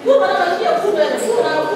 Gue malah masih aku udah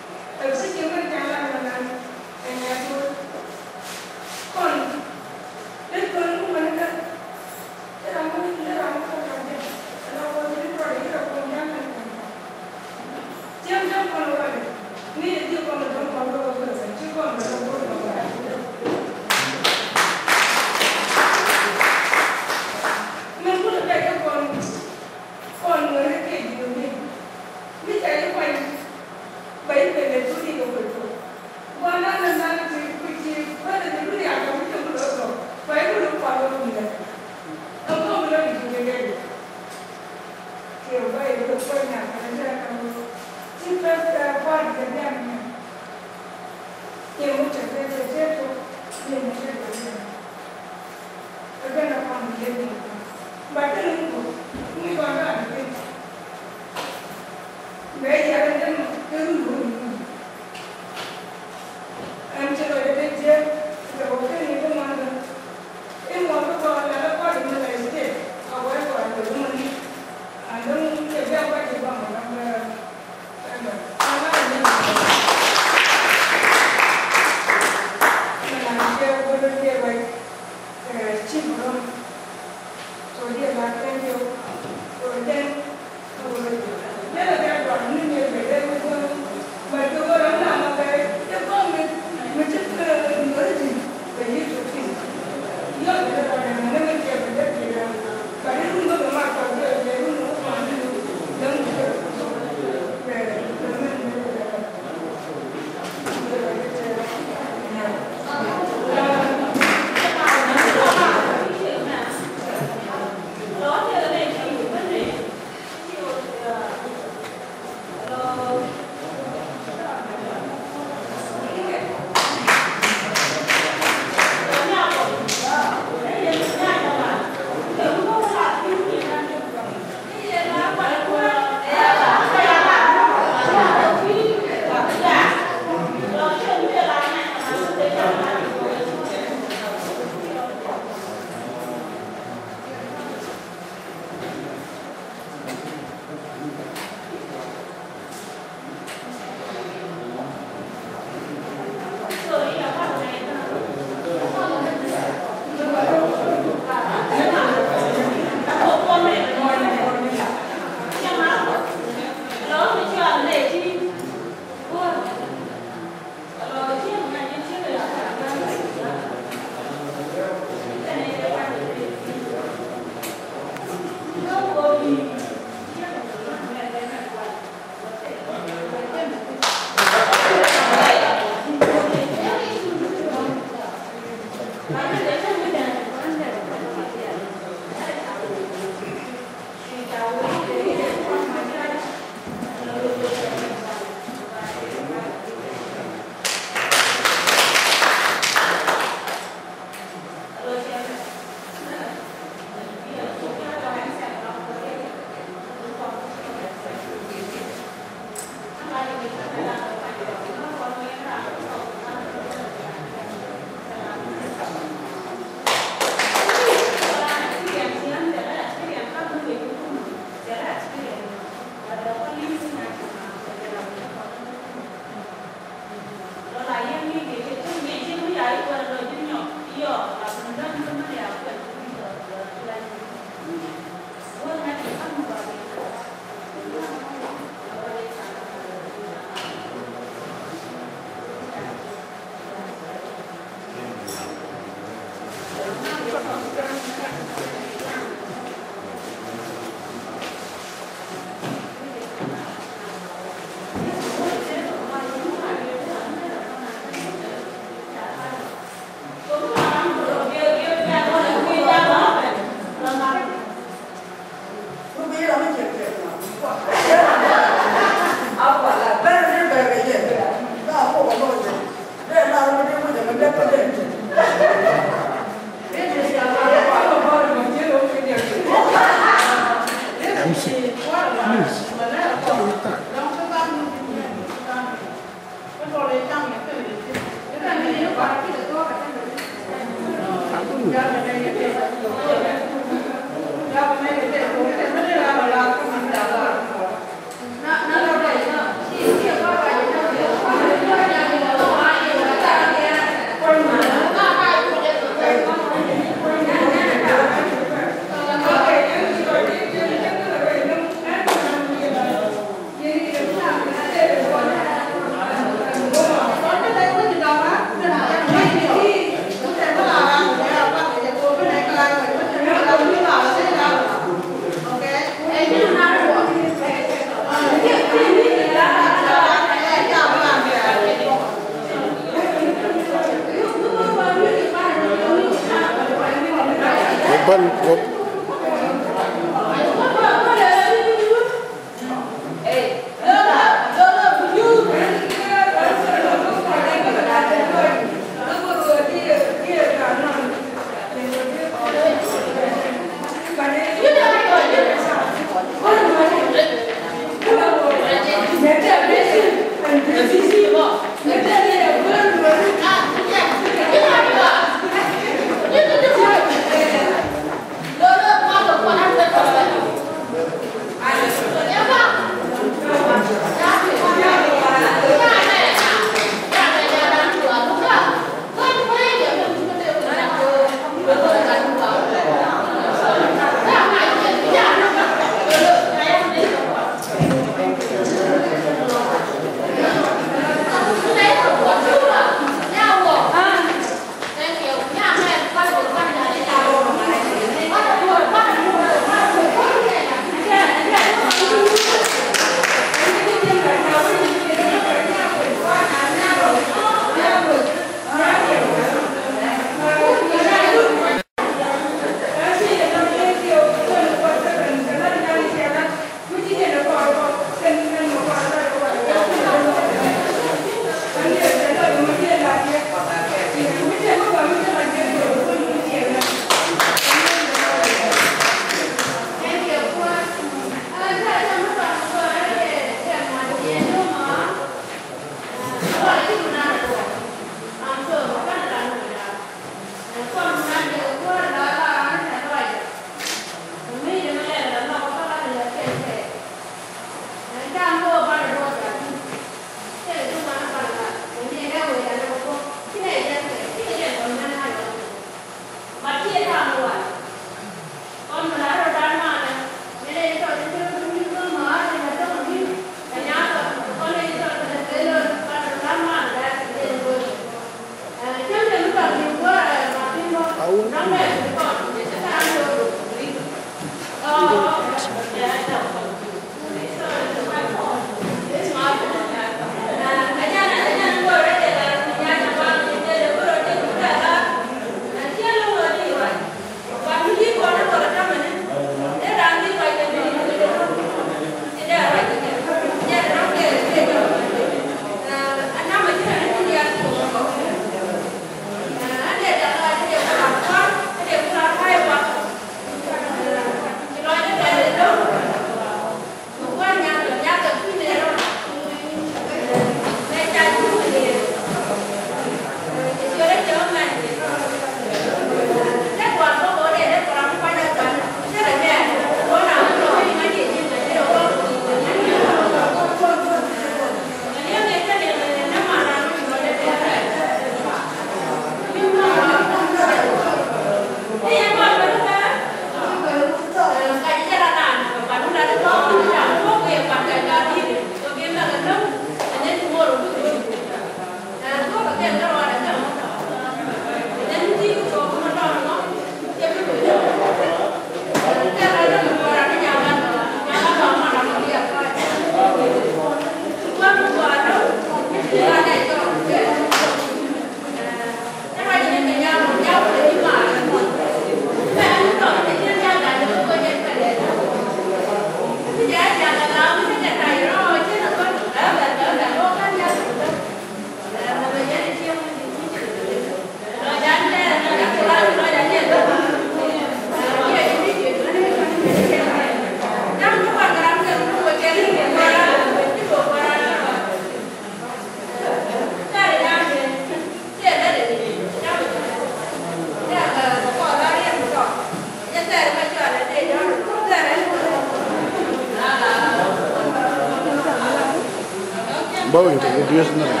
Bawa itu dia sendiri.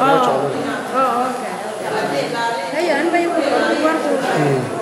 Oh, oke. Ayo, anda yang keluar tuh.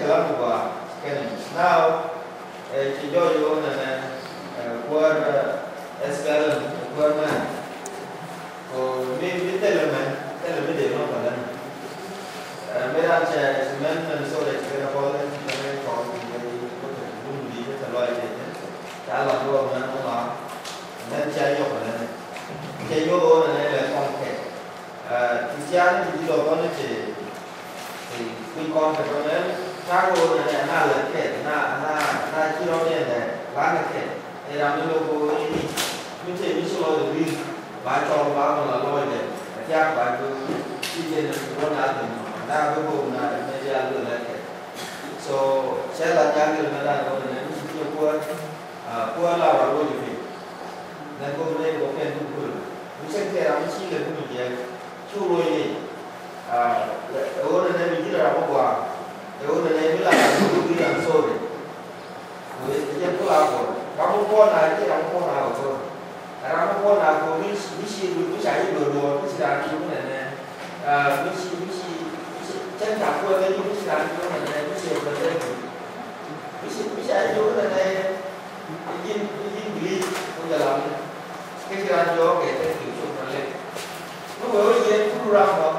kelam gua kan now chỉ cho vô là qua SQL qua mà mình tên là mình để nó vào đây mấy anh trẻ mình số để chỉ là có lên mình có cái có thể dùng đi cái loại này trả lời luôn mà nó là nên chơi vô vào đây chơi vô này là con cái thì chơi thì đồ con nó chỉ thì khi con phải có nên sao cô này là là cái na chỉ nói này là cái thì làm như logo ini mình chơi mình số được đi bài cho báo là lôi này chắc bài cứ đi trên con nào thì na cái bộ na media luôn là cái so saya là nhà cái là là rồi này mình qua là vào rồi thì nên cô này có cái đúng rồi mình sẽ cái làm chi là cũng như vậy chú rồi này ở đây mình chỉ là một quả ở đây mình là một cái làm số đấy với cái có là của kamu pun ada kamu pun ada tu kamu pun ada misi cari dua misi dah tu mana misi chân cả quên cái misi dah tu mana misi apa tu misi ada tu mana izin beli pun dalam cái do cái tiêu chuẩn này nó bởi vì nó ra mà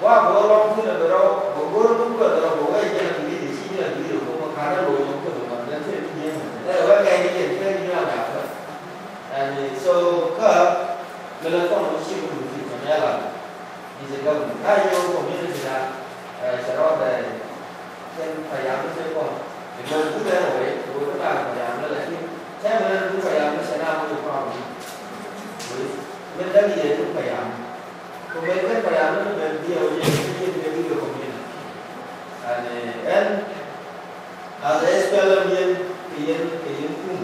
quá bữa long cứ là đâu bữa cũng là đâu bữa cái là beli di sini là beli được không khá là rồi không được mà nhân thế như thế là cái gì cái như là and so mình là con một chiếc của mình thì là đi sẽ đâu ai vô cũng như thế là sẽ đó để xem phải làm cái gì còn thì mình cũng để rồi các bạn phải làm nó lại thế mình cũng phải làm nó sẽ làm được không mình đã đi để cũng phải làm còn mình phải làm nó mình điều gì cái điều của mình and ada SQL yang pun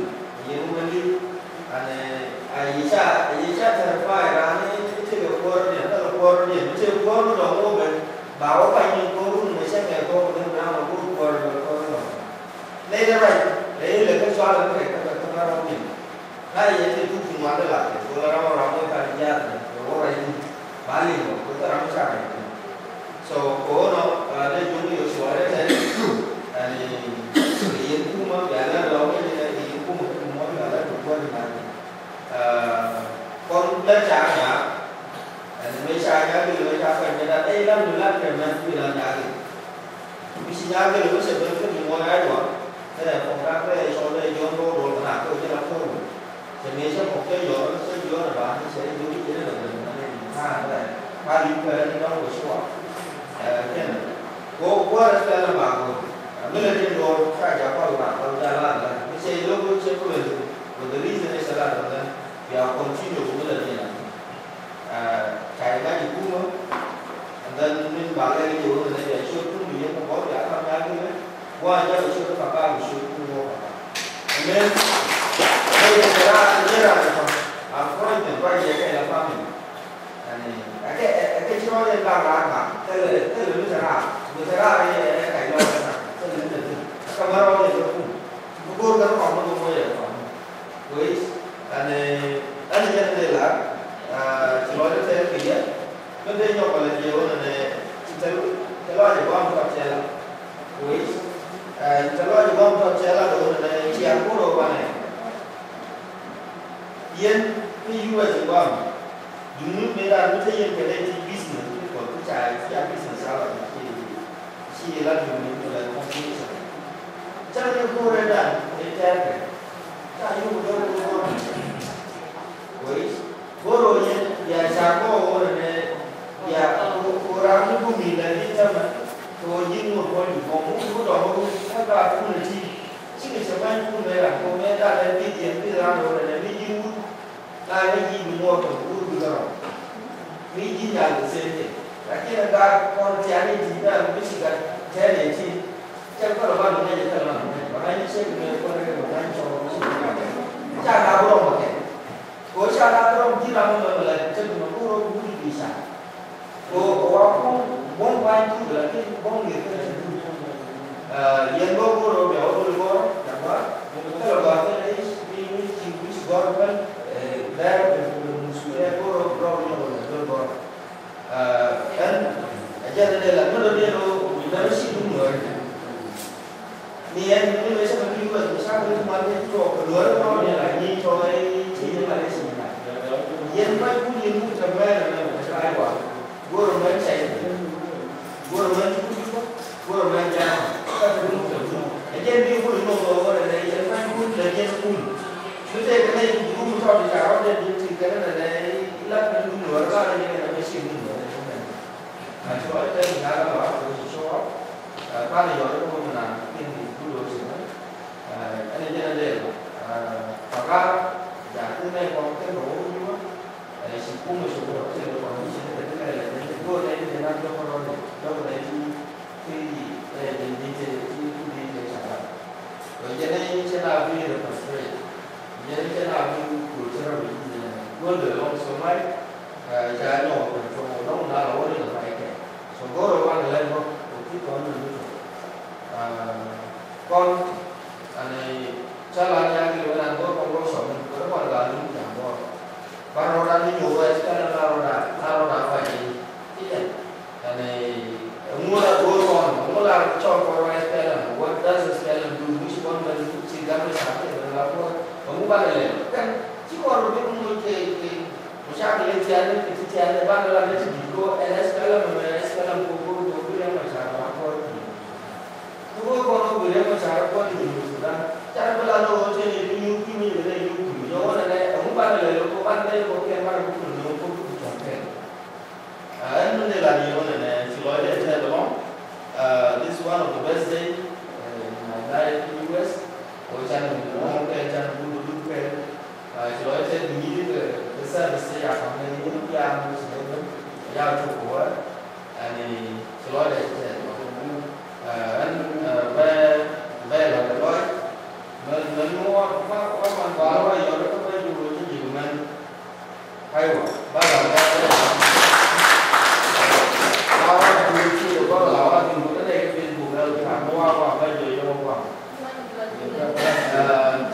yang mandi Aisyah terfai rani itu keluarnya kalau keluarnya itu keluar dong mobil bawa banyak korun macam ni kau dengan nama guru keluar ni dah baik ni lepas soal mereka kata orang ni nah itu cuma adalah kalau orang kan dia orang ini balik kita orang cakap so kau ada jumlah soal ni hiện cũng mà bây giờ đó cái này hiện cũng một món gọi là một con là con đất trà nhá mấy trà nhá thì mấy trà phải người ta đây lắm cái mà vì là nhà thì vì xin nhá cái nó sẽเป็นcái gì món ấy rồi thế là phòng các cái sau đây do nó đồ là tôi sẽ làm thôi thì mình sẽ một cái giỏ nó sẽ giỏ là bạn sẽ giỏ cái đó là mình pha này pha đi về nó rồi số cái này cô là bà mình trên đồ phải trả qua bản tàu ra là cái xe logo xe quyền của the reason is là vì họ còn chuyên dụng cái lần này chạy cái gì cũng đó nên mình bảo cái điều này để cho cũng nhiều không có trả tham gia cái đấy qua cho được cho các bạn một số cũng vô nên đây là như là có những quay về cái là qua mình cái cho nên làm cả cái là nó sẽ ra cái lo kamera ni tu, buku kan kamu tu boleh apa? Wis, ane jangan lelah. Selalu saya kerja, kita nyok kalau dia orang kalau ada bom tak cela, wis, kalau ada bom tak cela tu siapa pun orang ni. Yang ni juga sebab dulu mereka mesti yang kerja business, kalau tu cari business salah, si lah dulu tu lah kompetisi. Jangan lupa dan detail. Jangan lupa. Wis, borongnya ya siapa orang ya orang itu bumi lagi macam tu jin orang itu kamu dah apa pun lagi. Sini siapa pun mereka, kau mereka ada di dalam orang ni jin, ada jin semua tu juga. Ni jin yang sendiri. Lagi negara kau cari jin dah mesti kan cari jin. Chắc có là bao nhiêu ngày giờ làm và anh sẽ người con này của anh cho cha đào rong mà kể của cha đào rong chỉ làm một lần chân mà cô rong cũng đi xa cô không muốn quay cũng là cái bóng người cái yên bóng cô rong béo cô rong chẳng quá cái là gọi cái đấy đi chỉ gọi cái đeo cái cô rong nhiều là cô rong anh cho nên là nó đâu đi đâu nó chỉ đúng người Niên những cái sẽ mình kêu là sao cái mà cái chỗ cái lúa nó như là như cho cái chỉ như là cái gì này yên mấy cú yên cú chậm về là mình sẽ ai quả vừa rồi mình chạy vừa rồi mình vừa rồi mình ra các cái lúc cái trên đi cú nó rồi rồi này yên mấy cú là yên cú cứ thế cái này cú cho thì cháo nên thì cái này này lát cái lúa ra đây này nó xỉn nữa này chỗ ấy tên là nó bảo là số ba này rồi nó không làm cái gì cú đồ gì anh ấy cho nên hoặc ra giả thứ này còn cái lỗ như vậy chỉ cung một số lượng thì còn những cái này là những cái này thì nó đâu có đâu có đấy khi để đi sản phẩm rồi cho nên sẽ là vì được phát triển nên sẽ là vì của sẽ là vì luôn được ông số mấy giá nhỏ của số nó là lỗ đi được phải kể số có rồi quan lên không cái con con anh này salah yang dilakukan itu kongkosong itu adalah lumpia bor. Baroda ini juga sekarang baroda apa ini? Tidak. Ini mula cakap orang sekarang. What does sekarang do? Which one does it? Siapa siapa yang berlaku? Kamu balik kan? Jika orang itu mungkin misalnya dia balik lagi sedikit. Sekarang buku yang macam apa? Buku kalau boleh macam apa ni? Cara berlalu macam ni, ni ada yang ada. Kamu balik lagi, kau kena marah bukan, kau cakap. Anu ni lagi orang ni, si Lloyd ada belum. This is one of the best days in my life in the US. Kau jangan dulu ke. Si Lloyd ada ni the service yang kami ni yang sebenarnya yang cukup. Ani si Lloyd ada. Về là nói mình mua có hoàn toàn bây giờ nó có cái gì của mình hay quá bắt đầu ra thì khi có lão thì một cái này bên vùng đâu thì hàng mua qua bây giờ cho qua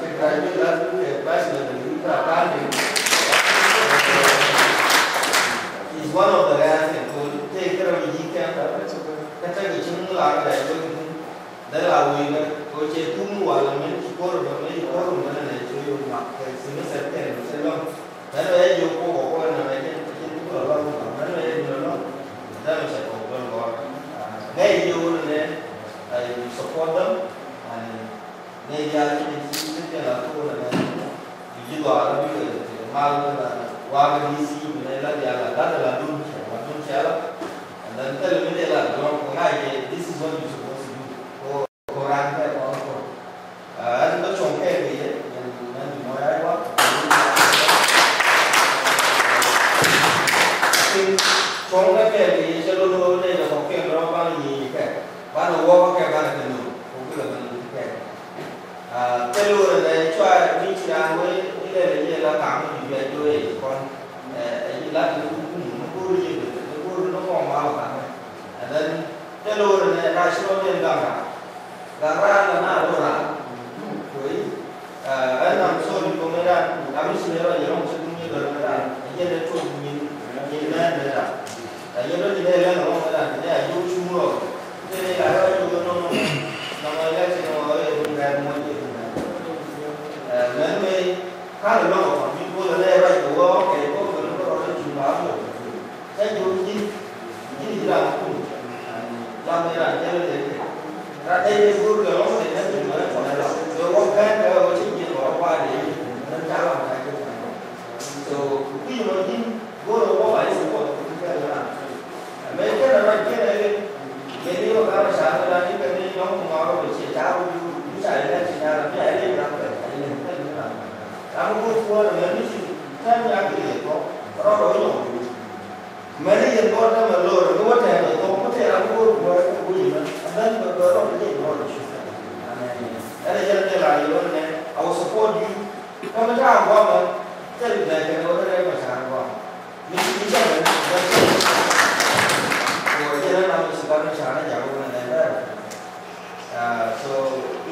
trên cái như là cái bác sĩ mình nghĩ là cái gì is one of the guys that could take care of the camp cái cái chứng là cái này đây là vì tôi chơi tung vào là mình chỉ có được mấy có được cái này chơi mặc cái sự sẽ kèm sẽ luôn đấy là yêu cô của con này cái cũng là lo đấy là yêu nó đây mình sẽ có con gọi ngay yêu này support them ngay ra cái là tôi là ví dụ là bây giờ mal là qua cái DC này là giờ là đúng sẽ là dan kalau kita lah orang pengai this is what you supposed to do orang kita orang ada tu congkak dia yang nanti mau ayah buat congkak dia selalu dia dah congkak berapa ni kan mana awak pakai mana kenu mungkin lah kenu kan selalu dia cuai ni cerah ni dia lah kami juga cuai kon ini lah tu guru je nó còn bao cả nên cái lô này là số tiền gần ra là nào lô ra với anh làm số thì cũng ra làm gì nữa là những sự cũng như là ra những cái chuyện nhìn lên là những cái gì lên nó không là cái này vô chung rồi thế này là cái chỗ nó nói cái gì nó ở vùng gần mọi gì nên mới khá là lâu còn như cô là đây vậy của cái cô nó có chuyện báo rồi cái chỗ gì ini tidak pun, lama yang jadi rata ini guru kalau saya nanti mana mana lah, kalau kan kalau cikgu kalau apa dia, nanti jalan lagi. So, ini mungkin guru apa ini semua kita lah. Mereka orang kita ini orang sana lah ni kan ni orang mengarut bersih jauh bisa ada sinar ni ada berapa ini kan ni lah. Kamu guru semua ni sih, kan yang kita tu orang Many in water and lower, no water, no water, and wood, and then the girl of the knowledge. And I will support you. Come down, woman, tell you that I know that I was on one. Miss Evan, or dinner, I was about to shine and there. So,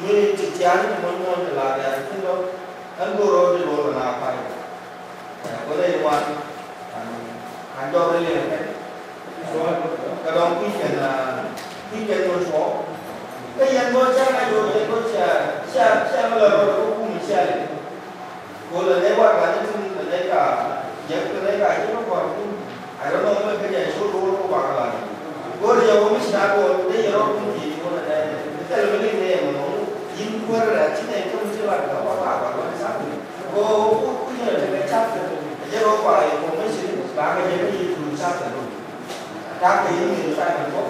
you need to tell me one more to lie there, and go over the road and I'll find it. What they want. Anh cho đây là cái đồng quy trình là quy trình một số cái dân vô chắc là vô nó là rồi có cũng mình xe này cô là lấy qua cả những thứ lấy cả những cái lấy cả những nó còn I don't know cái này số đồ nó có bao nhiêu cô bây giờ mình sẽ cô bây giờ nó cũng gì cô là đây cái là cái này mà nó in qua là chỉ này không chỉ là cái bao bao bao cái sao cô như là cái chắc giờ nó phải cô mới xử ba cái gì cũng chắc rồi các cái gì sai mình có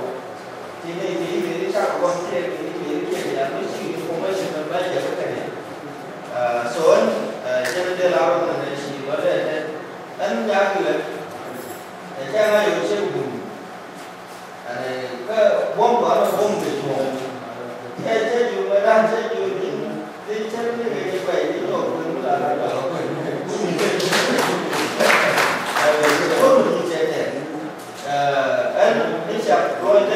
thì cái sao con sẽ cái là mới xử cô mới xử mình bây giờ cái này số cho nên là nó là gì đó là anh giá cái cái này有些不，个我把它弄的多，这就没让这就这那个一块一做不了那个，我们理解的，你想罗这个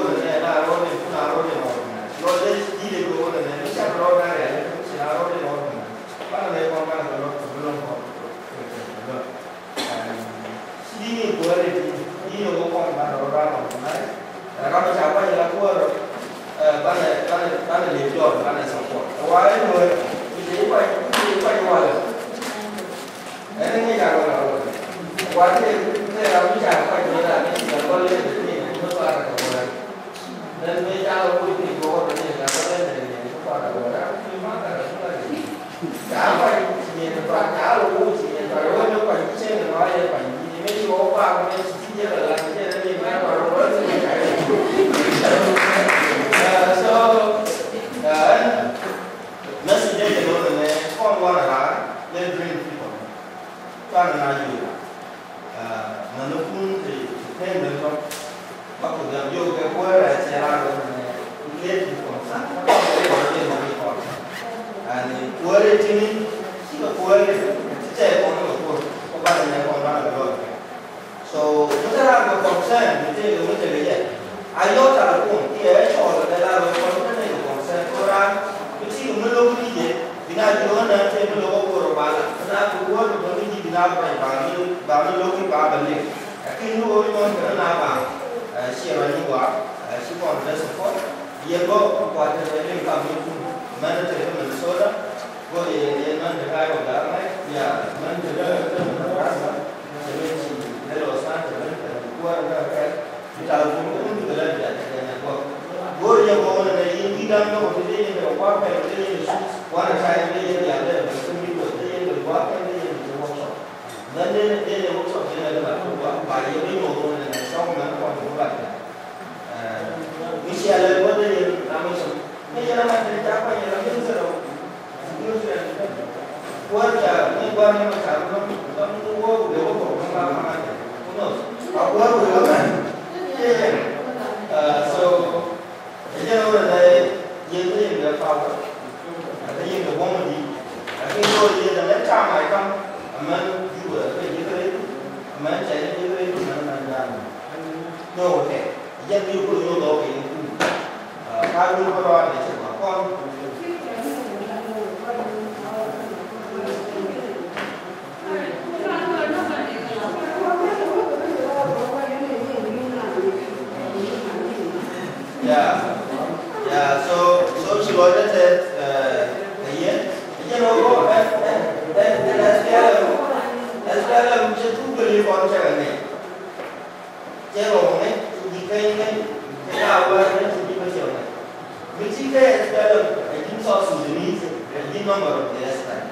人呢，那罗的不拿罗的罗，罗这地的罗的呢，你想罗那人，其他罗的罗，把那个把那个罗不弄好，ini boleh ini ngomong orang mana, kalau siapa yang lakukan, mana lejon, mana support, awalnya boleh ini apa awalnya, ini jangan awalnya, awalnya kita harus siapa yang ada, ini boleh ini itu ada awalnya, dan mereka kalau ini gua ini siapa yang ini itu ada awalnya, cuma ada lagi, siapa yang ini tempat kalau ini kalau itu panjang awalnya panjang. Mấy cô ba mấy chị là làm cái gì mà nó rồi nó sẽ chạy nó sẽ dễ dàng hơn này con qua là lên green people ta là gì mà nó cũng thì thêm được không bắt đầu làm vô cái quê là sẽ làm được này lên còn sát nó có thể còn lên mà đi còn quê đây chứ chỉ có quê sẽ còn nó còn có ba này còn ba được rồi. So, kita nak concern, kita lihat. Ayo cara pun, dia soal dalam concern itu concern orang. Mesti melulu ni bina jualan nanti melulu korban. Karena kuat melulu ni bina bangun logi balik. Akhirnya orang orang kerana apa? Siapa ni buat? Siapa orang support? Dia buat kuat jadi kami pun mana terima mensoda. Gua dia mana dekat orang ramai. Ya, mana dekat orang ramai. Kalau saya keluar dari kita pun itu adalah jalan buat. Gor yang bawa dari India itu dia yang bawa dari dia warna saya dia yang ada bersemi itu dia yang bawa dia yang workshop. Dan dia yang workshop dia adalah buat bagi ini orang yang sama dengan orang buat. Mesti ada buat dia yang nama semua. Ini jangan ada siapa yang lagi seru. Buat ya, ini buat yang macam kamu tu dia buat apa Aku baru kan, so jadi orang dari yang dia tahu, ada yang dia buat ni, tapi kalau dia dah macam macam, aman juga, itu, aman cari itu mana, no okay, yang dia perlu tahu itu, kalau kalau ada siapa kon. Yeah. So she wanted that again. You know, as well just two believe on China. Chero này, chỉ cái nào vậy nên chỉ có chiều này. Mình chỉ cái as well những số sử dụng những number of the time.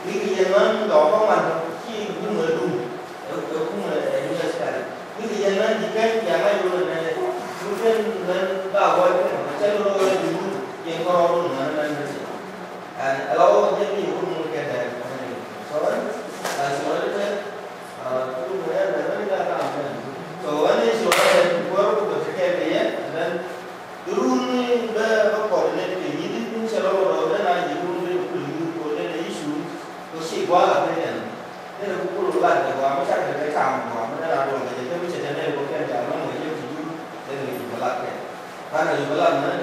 Vì cái nhân đó có mặt khi cũng người đúng, cũng là những cái này. Vì cái nhân chỉ cái nhà máy luôn này. Mungkin dan bahawa saya dulu yang korang dan kalau jadi pun mungkin ada soalan itu kemudian dari kita tahu soalan ini soalan baru bersekian dia dan dulu ni berkoordinat ini pun selalu ada lagi dulu boleh isu khusus buat apa ni ni aku perlu lah kalau macam ada macam mana ada orang jadi kita bisa jadi bukan jalan macam jadi belakang, karena di belakang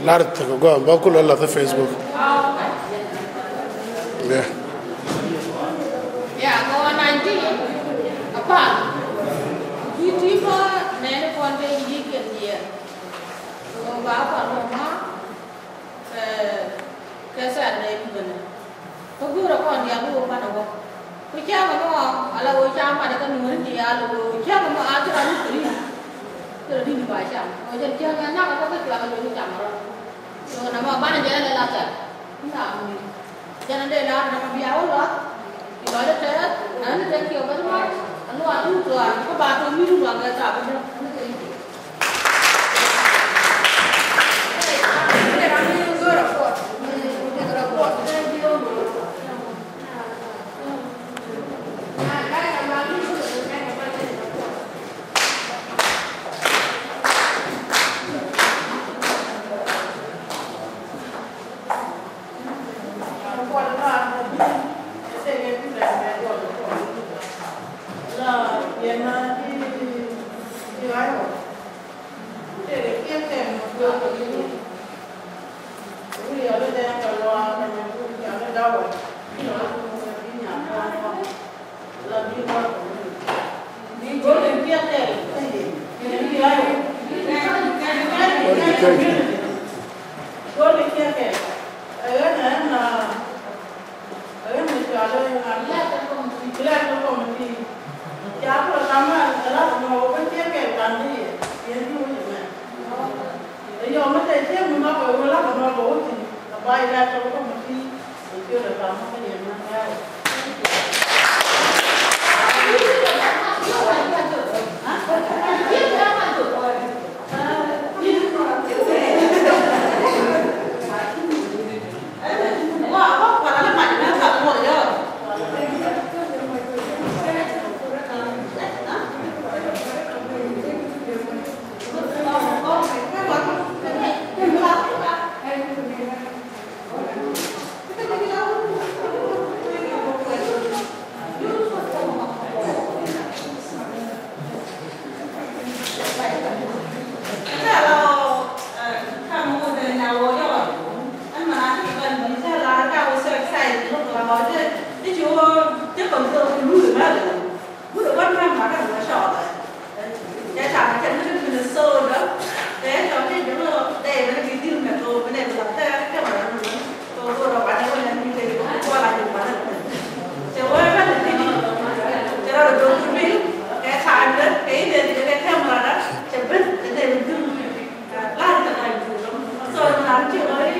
L'arte go on beaucoup là sur Facebook. Yeah. Yeah, go on 90. Apa? Itu mah nenek konde ini dia. Go bapak rumah. Kesan dari mana? Kau rak konde aku mana go? Kau cakap kamu, ala kau cakap mana kan number dia, kau cakap kamu ajar aku sendiri. Terus di baca. Kau jadi jangan nak apa tu kalau kau cakap. So nama mana jangan ada latar. Tak mungkin. Jangan ada latar nama biar Allah. Kalau ada cakap, anda cakap apa tu? Anu anu tu, kau batu miru angkat apa tu?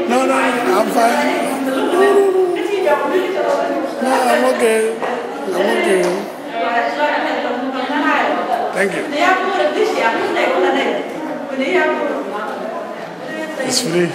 No, I'm fine. No, I'm okay. I'm okay. Thank you. It's free.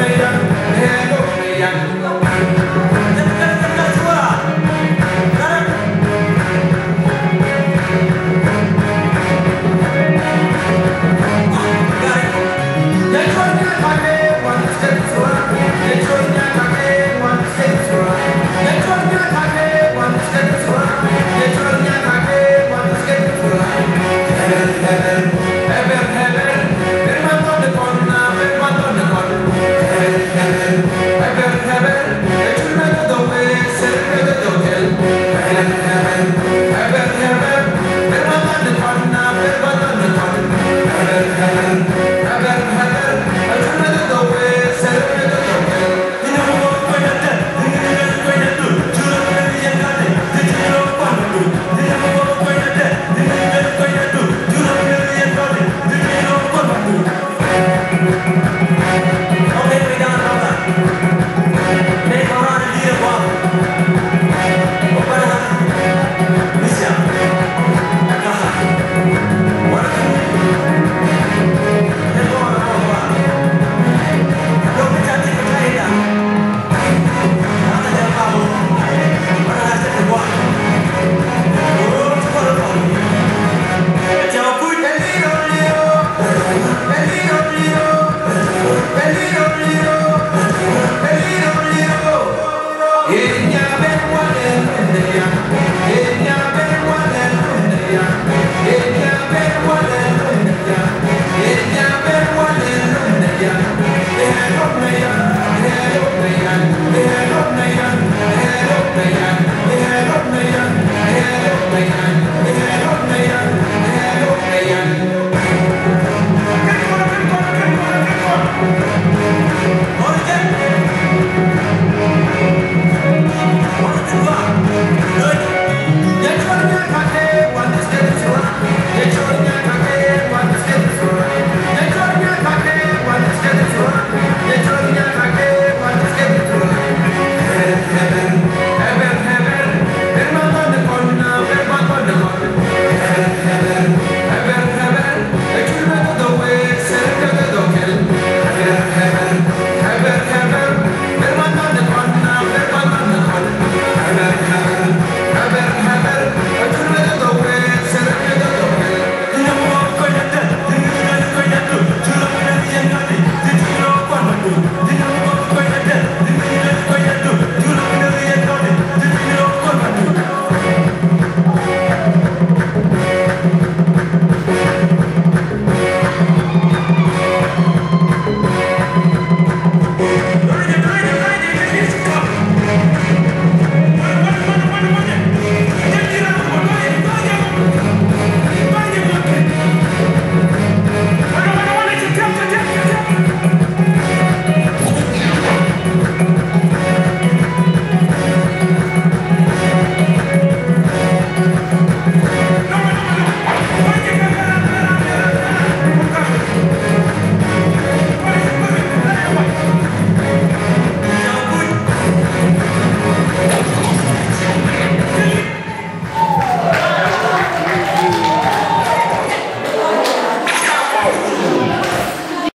Amen.